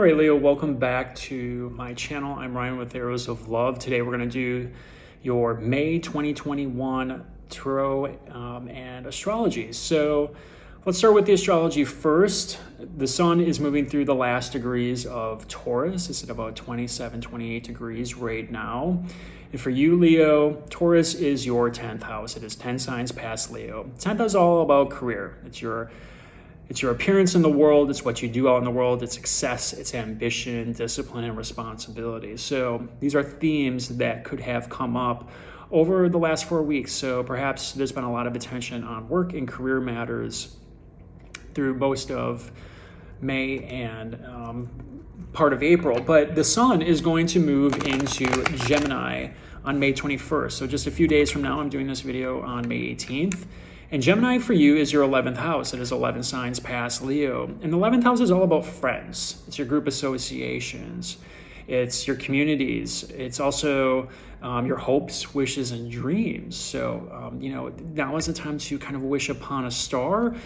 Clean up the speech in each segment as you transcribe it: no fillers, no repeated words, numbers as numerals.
All right, Leo, welcome back to my channel. I'm Ryan with Arrows of Love. Today we're going to do your May 2021 tarot and astrology. So let's start with the astrology first. The sun is moving through the last degrees of Taurus. It's at about 27, 28 degrees right now. And for you, Leo, Taurus is your 10th house. It is 10 signs past Leo. 10th house is all about career. It's your appearance in the world. It's what you do out in the world. It's success, it's ambition, discipline, and responsibility. So these are themes that could have come up over the last 4 weeks. So perhaps there's been a lot of attention on work and career matters through most of May and part of April. But the sun is going to move into Gemini on May 21st. So just a few days from now, I'm doing this video on May 18th. And Gemini for you is your 11th house. It is 11 signs past Leo. And the 11th house is all about friends. It's your group associations. It's your communities. It's also your hopes, wishes, and dreams. So, now is the time to kind of wish upon a star.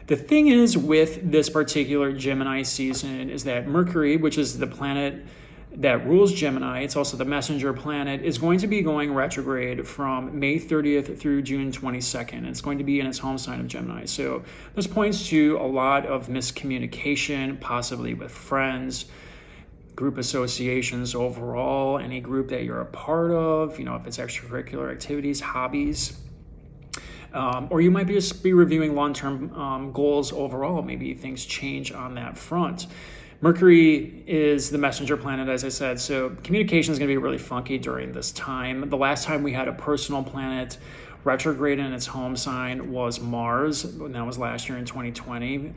The thing is with this particular Gemini season is that Mercury, which is the planet that rules Gemini, it's also the messenger planet, is going to be going retrograde from May 30th through June 22nd. It's going to be in its home sign of Gemini. So this points to a lot of miscommunication, possibly with friends, group associations overall, any group that you're a part of, if it's extracurricular activities, hobbies. Or you might just be reviewing long-term goals overall. Maybe things change on that front. Mercury is the messenger planet, as I said, so communication is going to be really funky during this time. The last time we had a personal planet retrograde in its home sign was Mars, and that was last year in 2020. It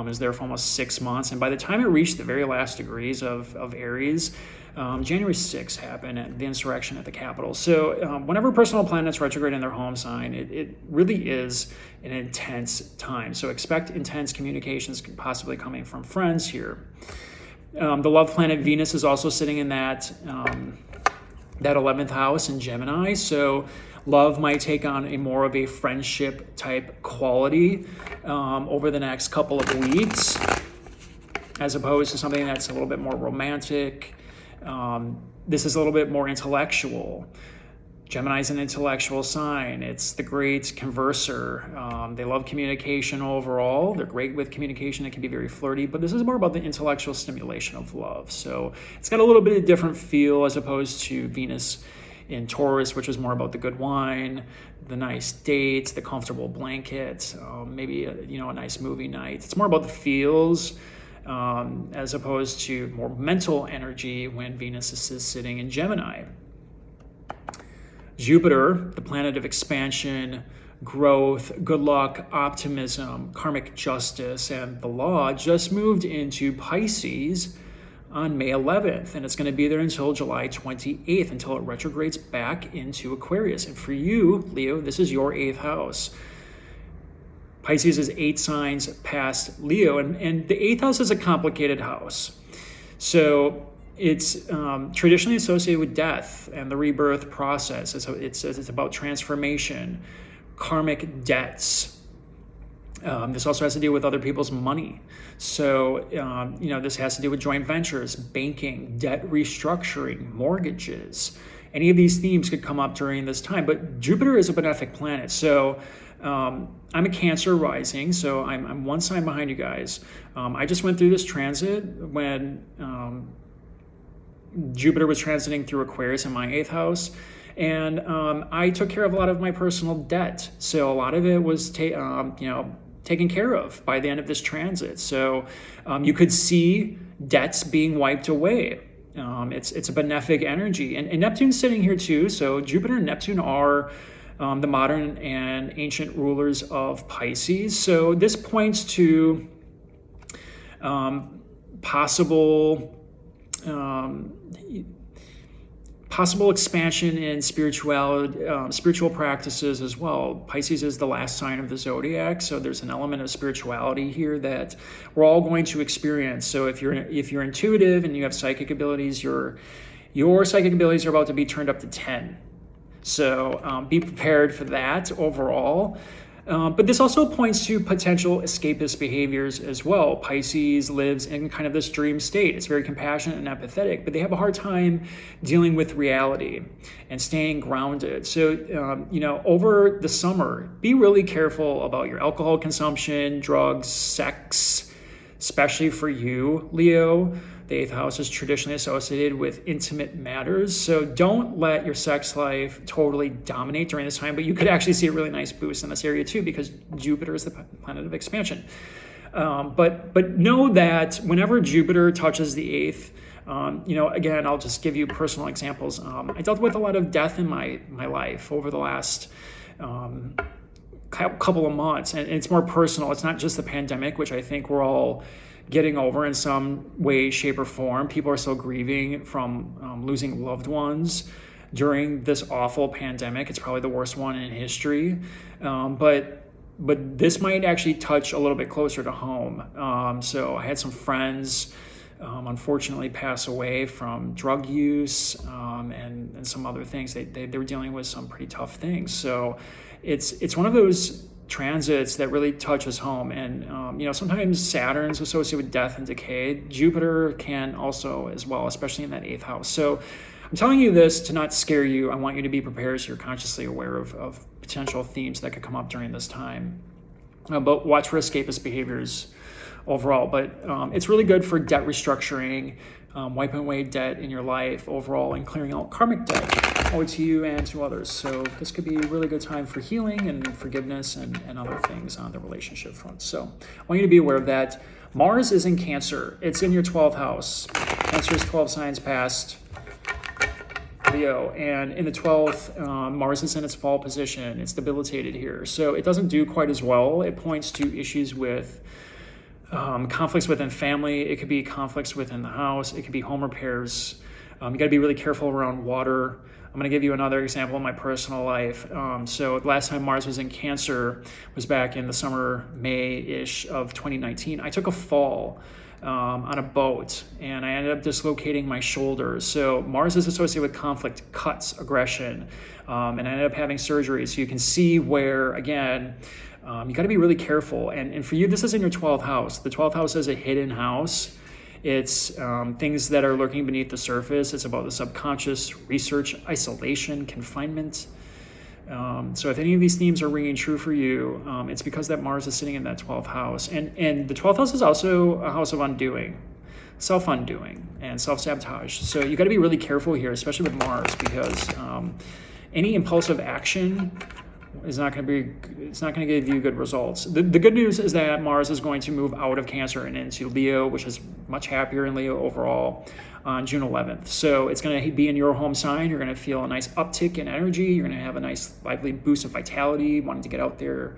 was there for almost 6 months, and by the time it reached the very last degrees of Aries, January 6th happened, at the insurrection at the Capitol. So whenever personal planets retrograde in their home sign, it really is an intense time. So expect intense communications possibly coming from friends here. The love planet Venus is also sitting in that 11th house in Gemini. So love might take on a more of a friendship type quality over the next couple of weeks, as opposed to something that's a little bit more romantic. This is a little bit more intellectual. Gemini is an intellectual sign. It's the great converser. They love communication overall. They're great with communication. It can be very flirty, but this is more about the intellectual stimulation of love. So it's got a little bit of different feel as opposed to Venus in Taurus, which is more about the good wine, the nice dates, the comfortable blanket, maybe a nice movie night. It's more about the feels. As opposed to more mental energy when Venus is sitting in Gemini. Jupiter, the planet of expansion, growth, good luck, optimism, karmic justice, and the law, just moved into Pisces on May 11th, and it's going to be there until July 28th, until it retrogrades back into Aquarius. And for you, Leo, this is your 8th house. Pisces is 8 signs past Leo, and the 8th house is a complicated house. So it's traditionally associated with death and the rebirth process. It's about transformation, karmic debts. This also has to do with other people's money. So, this has to do with joint ventures, banking, debt restructuring, mortgages. Any of these themes could come up during this time, but Jupiter is a benefic planet. So I'm a Cancer rising, so I'm one sign behind you guys. I just went through this transit when Jupiter was transiting through Aquarius in my 8th house, and I took care of a lot of my personal debt. So a lot of it was taken care of by the end of this transit. So you could see debts being wiped away. It's a benefic energy, and Neptune's sitting here too. So Jupiter and Neptune are the modern and ancient rulers of Pisces. So this points to possible expansion in spiritual practices as well. Pisces is the last sign of the zodiac, so there's an element of spirituality here that we're all going to experience. So if you're intuitive and you have psychic abilities, your psychic abilities are about to be turned up to 10. So be prepared for that overall. But this also points to potential escapist behaviors as well. Pisces lives in kind of this dream state. It's very compassionate and empathetic, but they have a hard time dealing with reality and staying grounded. So, over the summer, be really careful about your alcohol consumption, drugs, sex, especially for you, Leo. The eighth house is traditionally associated with intimate matters. So don't let your sex life totally dominate during this time, but you could actually see a really nice boost in this area too, because Jupiter is the planet of expansion. But know that whenever Jupiter touches the eighth, again, I'll just give you personal examples. I dealt with a lot of death in my life over the last couple of months, and it's more personal. It's not just the pandemic, which I think we're all getting over in some way, shape, or form. People are still grieving from losing loved ones during this awful pandemic. It's probably the worst one in history. But this might actually touch a little bit closer to home. So I had some friends unfortunately pass away from drug use and some other things. They were dealing with some pretty tough things. So it's one of those transits that really touches home. And sometimes Saturn's associated with death and decay. Jupiter can also as well, especially in that eighth house. So I'm telling you this to not scare you. I want you to be prepared so you're consciously aware of potential themes that could come up during this time. But watch for escapist behaviors overall. But it's really good for debt restructuring, wiping away debt in your life overall, and clearing out karmic debt owed to you and to others. So this could be a really good time for healing and forgiveness and other things on the relationship front. So I want you to be aware of that. Mars is in Cancer. It's in your 12th house. Cancer is 12 signs past Leo, and in the 12th, Mars is in its fall position. It's debilitated here. So it doesn't do quite as well. It points to issues with conflicts within family. It could be conflicts within the house. It could be home repairs. You got to be really careful around water. I'm going to give you another example in my personal life. So the last time Mars was in Cancer was back in the summer, May-ish of 2019. I took a fall on a boat, and I ended up dislocating my shoulder. So Mars is associated with conflict, cuts, aggression, and I ended up having surgery. So you can see where, again, you got to be really careful. And for you, this is in your 12th house. The 12th house is a hidden house. It's things that are lurking beneath the surface. It's about the subconscious, research, isolation, confinement. So if any of these themes are ringing true for you, it's because that Mars is sitting in that 12th house. And the 12th house is also a house of undoing, self-undoing, and self-sabotage. So you got to be really careful here, especially with Mars, because any impulsive action is not going to give you good results. The good news is that Mars is going to move out of Cancer and into Leo, which is much happier in Leo overall, on June 11th. So it's going to be in your home sign. You're going to feel a nice uptick in energy. You're going to have a nice lively boost of vitality, wanting to get out there,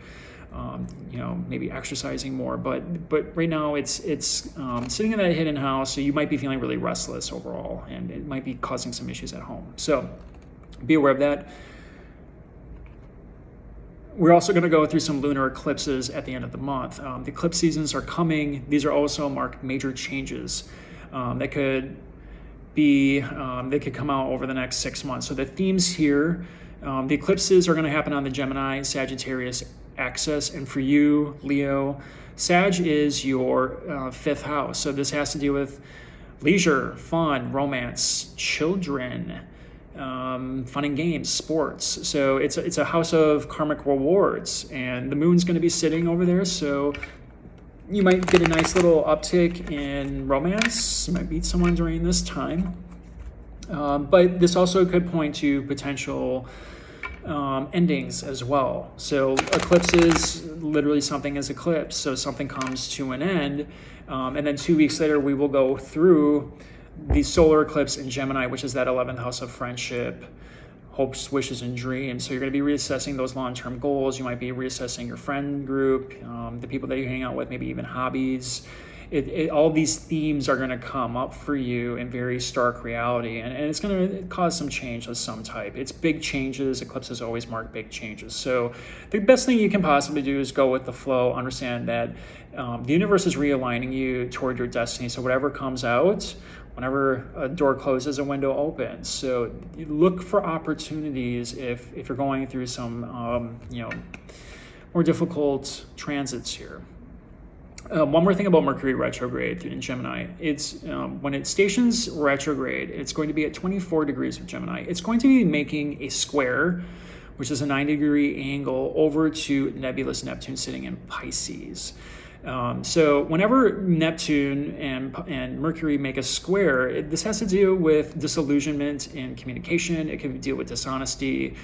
maybe exercising more. But right now it's sitting in that hidden house, so you might be feeling really restless overall, and it might be causing some issues at home. So be aware of that. We're also going to go through some lunar eclipses at the end of the month. The eclipse seasons are coming. These are also marked major changes that could come out over the next 6 months. So the themes here, the eclipses are going to happen on the Gemini, Sagittarius axis. And for you, Leo, Sag is your 5th house. So this has to do with leisure, fun, romance, children, fun and games, sports. So it's a house of karmic rewards, and the moon's going to be sitting over there. So you might get a nice little uptick in romance. You might meet someone during this time. But this also could point to potential endings as well. So eclipses, literally something is eclipse. So something comes to an end. And then 2 weeks later, we will go through the solar eclipse in Gemini, which is that 11th house of friendship, hopes, wishes, and dreams. So you're going to be reassessing those long-term goals. You might be reassessing your friend group, the people that you hang out with, maybe even hobbies. All these themes are going to come up for you in very stark reality, and it's going to cause some change of some type. It's big changes. Eclipses always mark big changes. So the best thing you can possibly do is go with the flow, understand that the universe is realigning you toward your destiny. So whatever comes out, whenever a door closes, a window opens. So you look for opportunities if you're going through some, more difficult transits here. One more thing about Mercury retrograde in Gemini. It's when it stations retrograde, it's going to be at 24 degrees of Gemini. It's going to be making a square, which is a 90-degree angle over to nebulous Neptune sitting in Pisces. So whenever Neptune and Mercury make a square, this has to do with disillusionment in communication. It could deal with dishonesty,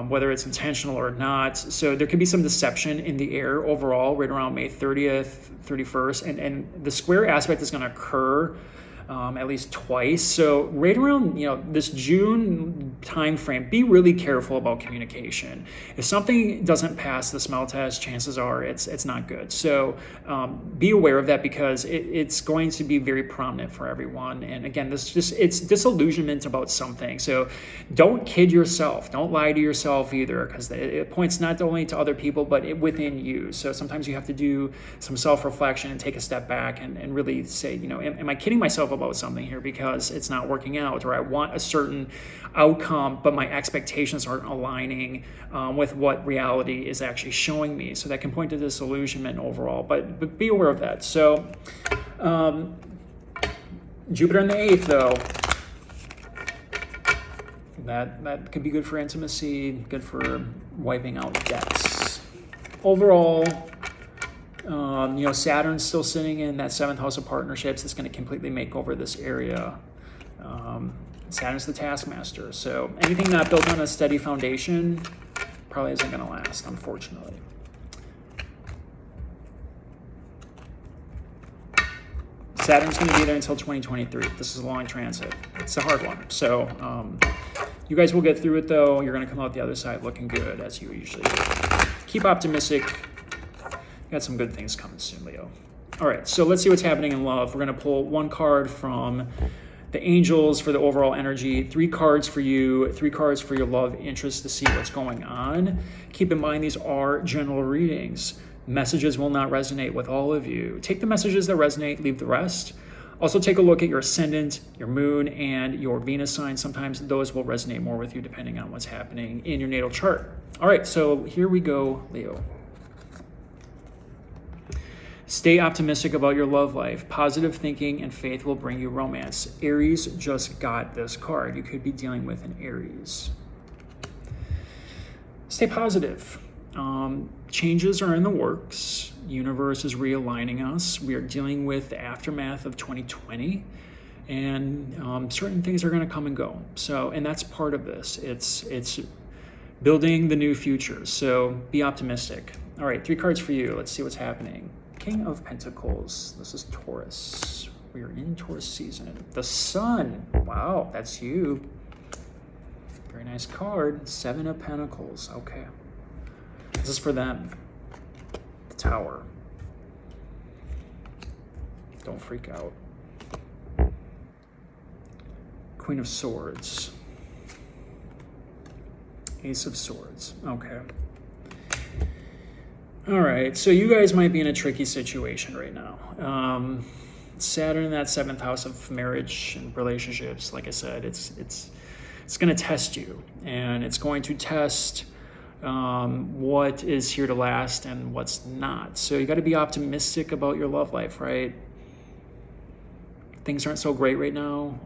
whether it's intentional or not. So there could be some deception in the air overall right around May 30th, 31st. And the square aspect is going to occur at least twice. So right around, this June time frame, be really careful about communication. If something doesn't pass the smell test, chances are it's not good. So be aware of that, because it's going to be very prominent for everyone. And again, it's disillusionment about something. So don't kid yourself. Don't lie to yourself either, because it points not only to other people, but within you. So sometimes you have to do some self-reflection and take a step back and really say, am I kidding myself about something here because it's not working out, or I want a certain outcome, but my expectations aren't aligning with what reality is actually showing me. So that can point to disillusionment overall, but be aware of that. So Jupiter in the 8th, though, that could be good for intimacy, good for wiping out debts. Overall, Saturn's still sitting in that 7th house of partnerships. It's going to completely make over this area. Saturn's the taskmaster. So anything not built on a steady foundation probably isn't going to last, unfortunately. Saturn's going to be there until 2023. This is a long transit. It's a hard one. So you guys will get through it, though. You're going to come out the other side looking good, as you usually do. Keep optimistic. Got some good things coming soon, Leo. All right, so let's see what's happening in love. We're going to pull one card from the angels for the overall energy, 3 cards for you, 3 cards for your love interest to see what's going on. Keep in mind, these are general readings. Messages will not resonate with all of you. Take the messages that resonate, leave the rest. Also take a look at your ascendant, your moon, and your Venus sign. Sometimes those will resonate more with you depending on what's happening in your natal chart. All right, so here we go, Leo. Stay optimistic about your love life. Positive thinking and faith will bring you romance. Aries just got this card. You could be dealing with an Aries. Stay positive. Changes are in the works. Universe is realigning us. We are dealing with the aftermath of 2020, and certain things are going to come and go. So, and that's part of this. It's building the new future. So be optimistic. All right, 3 cards for you. Let's see what's happening. King of Pentacles. This is Taurus. We are in Taurus season. The Sun. Wow, that's you. Very nice card. 7 of Pentacles. Okay. This is for them. The Tower. Don't freak out. Queen of Swords. Ace of Swords. Okay. All right, so you guys might be in a tricky situation right now. Saturn in that 7th house of marriage and relationships, like I said, it's going to test you, and it's going to test what is here to last and what's not. So you got to be optimistic about your love life, right? Things aren't so great right now.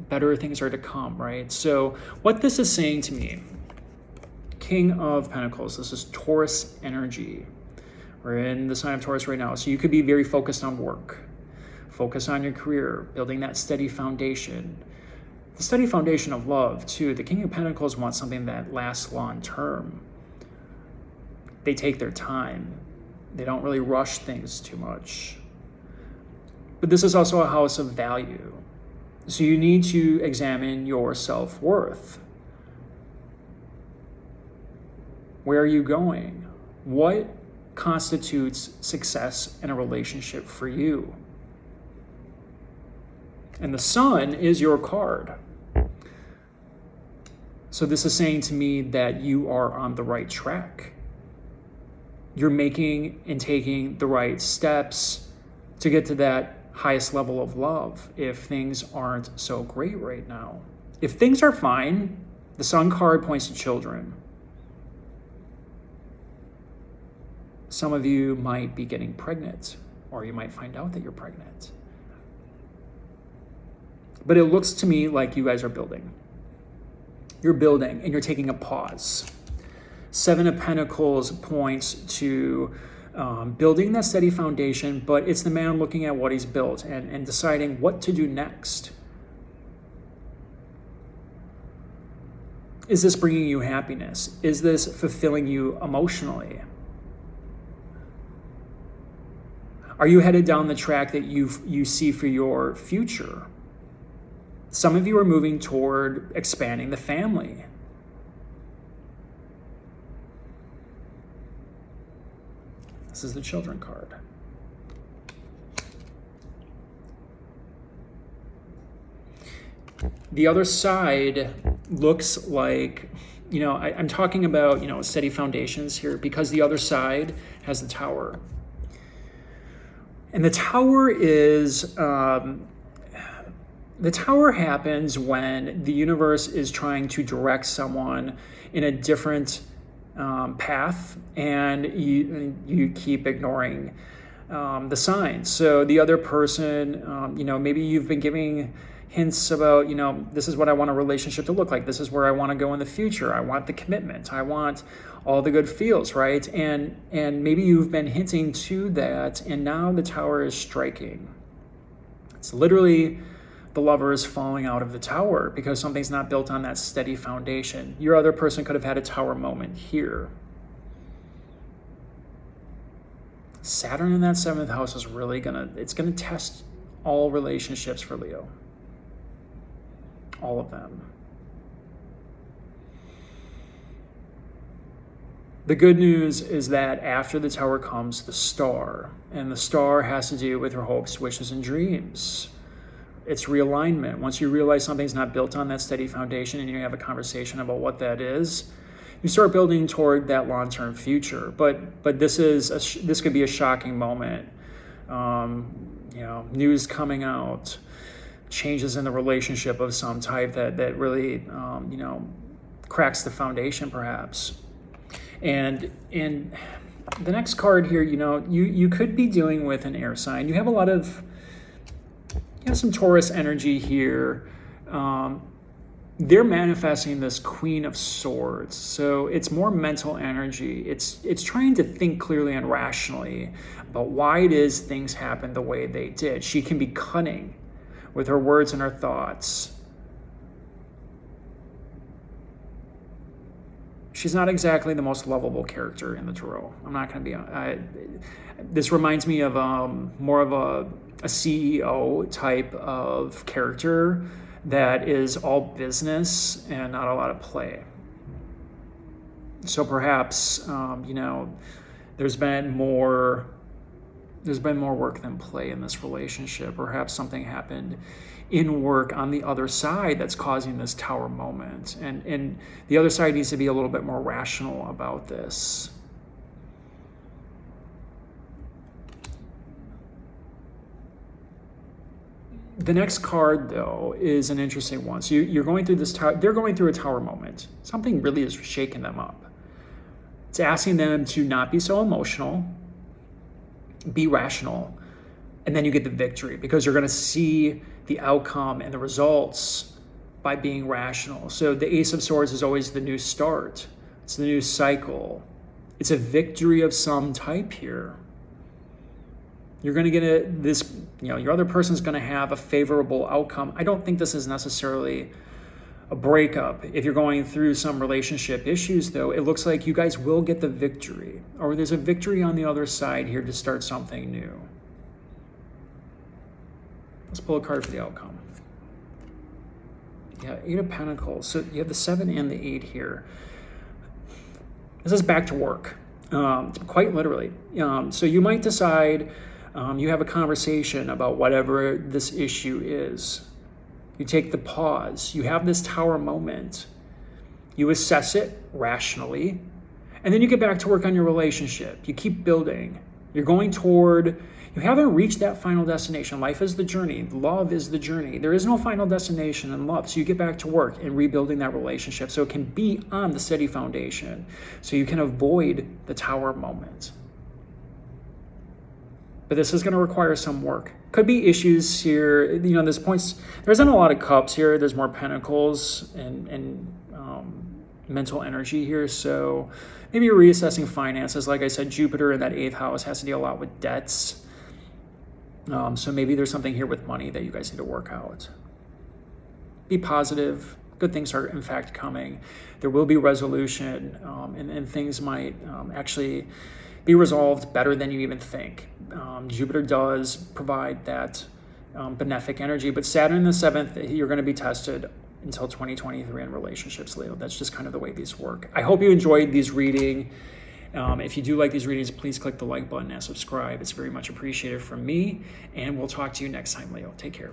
Better things are to come, right? So what this is saying to me, King of Pentacles, this is Taurus energy. We're in the sign of Taurus right now. So you could be very focused on work. Focus on your career, building that steady foundation. The steady foundation of love, too. The King of Pentacles wants something that lasts long term. They take their time. They don't really rush things too much. But this is also a house of value. So you need to examine your self-worth. Where are you going? What constitutes success in a relationship for you? And the Sun is your card. So this is saying to me that you are on the right track. You're making and taking the right steps to get to that highest level of love if things aren't so great right now. If things are fine, the Sun card points to children. Some of you might be getting pregnant, or you might find out that you're pregnant. But it looks to me like you guys are building. You're building and you're taking a pause. Seven of Pentacles points to building that steady foundation, but it's the man looking at what he's built and deciding what to do next. Is this bringing you happiness? Is this fulfilling you emotionally? Are you headed down the track that you see for your future? Some of you are moving toward expanding the family. This is the Children card. The other side looks like, I'm talking about, steady foundations here, because the other side has the Tower. And the Tower is, the Tower happens when the universe is trying to direct someone in a different path, and you keep ignoring the signs. So the other person, maybe you've been giving hints about, this is what I want a relationship to look like. This is where I want to go in the future. I want the commitment. I want all the good feels, right? And maybe you've been hinting to that, and now the Tower is striking. It's literally the Lover is falling out of the Tower because something's not built on that steady foundation. Your other person could have had a Tower moment here. Saturn in that 7th house is really gonna test all relationships for Leo. All of them. The good news is that after the Tower comes the Star, and the Star has to do with your hopes, wishes, and dreams. It's realignment. Once you realize something's not built on that steady foundation and you have a conversation about what that is, you start building toward that long-term future. But this could be a shocking moment. News coming out, changes in the relationship of some type that really cracks the foundation perhaps. And the next card here, you could be dealing with an air sign. You have some Taurus energy here. They're manifesting this Queen of Swords. So it's more mental energy. It's trying to think clearly and rationally about why it is things happen the way they did. She can be cunning with her words and her thoughts. She's not exactly the most lovable character in the Tarot. I'm not going to be... this reminds me of more of a CEO type of character that is all business and not a lot of play. So perhaps, there's been more work than play in this relationship. Perhaps something happened in work on the other side that's causing this Tower moment. And the other side needs to be a little bit more rational about this. The next card, though, is an interesting one. So you're going through this Tower. They're going through a Tower moment. Something really is shaking them up. It's asking them to not be so emotional, be rational, and then you get the victory because you're going to see the outcome and the results by being rational. So the Ace of Swords is always the new start. It's the new cycle. It's a victory of some type here. You're going to get your other person's going to have a favorable outcome. I don't think this is necessarily a breakup. If you're going through some relationship issues, though, it looks like you guys will get the victory, or there's a victory on the other side here to start something new. Let's pull a card for the outcome. Yeah, 8 of Pentacles. So you have the 7 and the 8 here. This is back to work, quite literally. So you might decide you have a conversation about whatever this issue is. You take the pause. You have this Tower moment. You assess it rationally, and then you get back to work on your relationship. You keep building. You're going toward... You haven't reached that final destination. Life is the journey. Love is the journey. There is no final destination in love. So you get back to work and rebuilding that relationship so it can be on the steady foundation. So you can avoid the Tower moment. but this is going to require some work. Could be issues here. You know, there's points, there isn't a lot of cups here. There's more pentacles and mental energy here. So maybe you're reassessing finances. Like I said, Jupiter in that 8th house has to deal a lot with debts. So maybe there's something here with money that you guys need to work out. Be positive. Good things are in fact coming. There will be resolution, and things might actually be resolved better than you even think. Jupiter does provide that benefic energy, but Saturn in the 7th, you're going to be tested until 2023 in relationships, Leo. That's just kind of the way these work. I hope you enjoyed these readings. If you do like these readings, please click the like button and subscribe. It's very much appreciated from me, and we'll talk to you next time, Leo. Take care.